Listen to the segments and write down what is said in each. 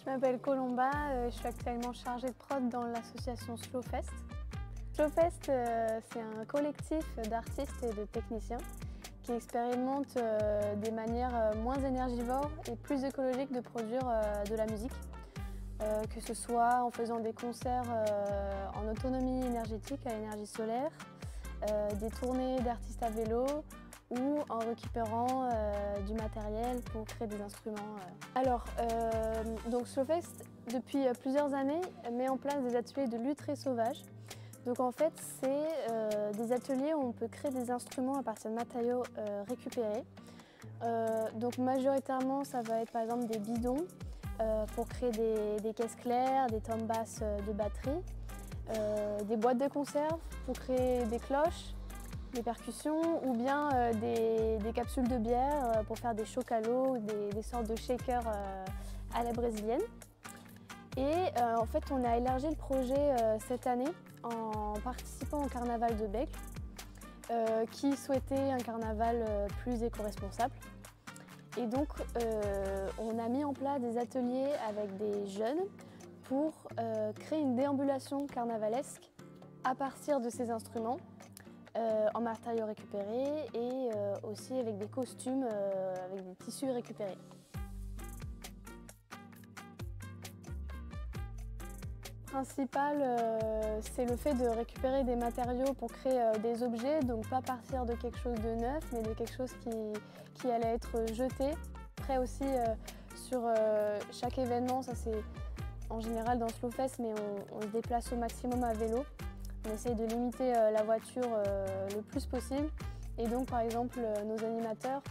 Je m'appelle Colomba, je suis actuellement chargée de prod dans l'association Slowfest. Slowfest, c'est un collectif d'artistes et de techniciens qui expérimentent des manières moins énergivores et plus écologiques de produire de la musique. Que ce soit en faisant des concerts en autonomie énergétique à l'énergie solaire, des tournées d'artistes à vélo ou en récupérant du matériel pour créer des instruments. Alors, donc Slowfest, depuis plusieurs années, met en place des ateliers de lutherie très sauvages. Donc en fait, c'est des ateliers où on peut créer des instruments à partir de matériaux récupérés. Donc majoritairement, ça va être par exemple des bidons pour créer des caisses claires, des tombes basses de batterie, des boîtes de conserve pour créer des cloches, des percussions ou bien des capsules de bière pour faire des chocs à l'eau, des sortes de shakers à la brésilienne. Et en fait, on a élargi le projet cette année en participant au carnaval de Bègles, qui souhaitait un carnaval plus éco-responsable. Et donc, on a mis en place des ateliers avec des jeunes pour créer une déambulation carnavalesque à partir de ces instruments, en matériaux récupérés et aussi avec des costumes avec des tissus récupérés. Le principal, c'est le fait de récupérer des matériaux pour créer des objets, donc pas partir de quelque chose de neuf, mais de quelque chose qui allait être jeté. Après aussi, sur chaque événement, ça c'est en général dans Slowfest, mais on se déplace au maximum à vélo. On essaye de limiter la voiture le plus possible. Et donc par exemple, nos animateurs,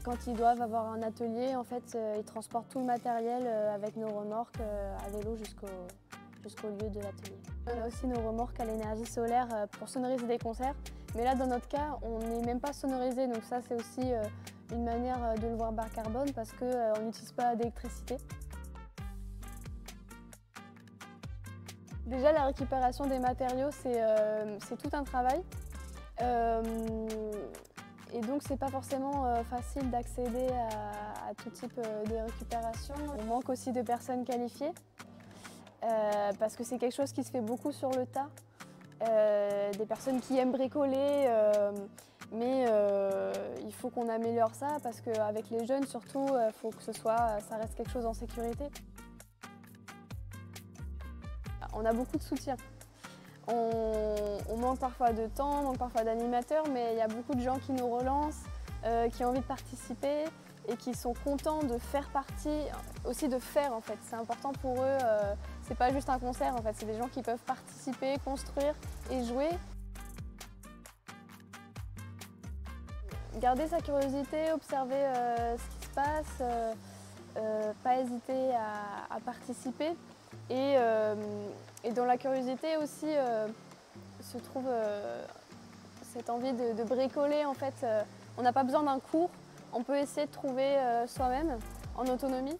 quand ils doivent avoir un atelier, en fait, ils transportent tout le matériel avec nos remorques à vélo jusqu'au lieu de l'atelier. On a aussi nos remorques à l'énergie solaire pour sonoriser des concerts. Mais là, dans notre cas, on n'est même pas sonorisé. Donc ça, c'est aussi une manière de le voir bas carbone parce qu'on n'utilise pas d'électricité. Déjà, la récupération des matériaux, c'est tout un travail. Et donc, c'est pas forcément facile d'accéder à tout type de récupération. On manque aussi de personnes qualifiées. Parce que c'est quelque chose qui se fait beaucoup sur le tas. Des personnes qui aiment bricoler, mais il faut qu'on améliore ça parce qu'avec les jeunes surtout, il faut que ça reste quelque chose en sécurité. On a beaucoup de soutien. On manque parfois de temps, on manque parfois d'animateurs, mais il y a beaucoup de gens qui nous relancent, qui ont envie de participer et qui sont contents de faire partie, aussi de faire en fait. C'est important pour eux, c'est pas juste un concert en fait, c'est des gens qui peuvent participer, construire et jouer. Garder sa curiosité, observer ce qui se passe, pas hésiter à participer. Et dans la curiosité aussi se trouve cette envie de bricoler en fait. On n'a pas besoin d'un cours, on peut essayer de trouver soi-même en autonomie.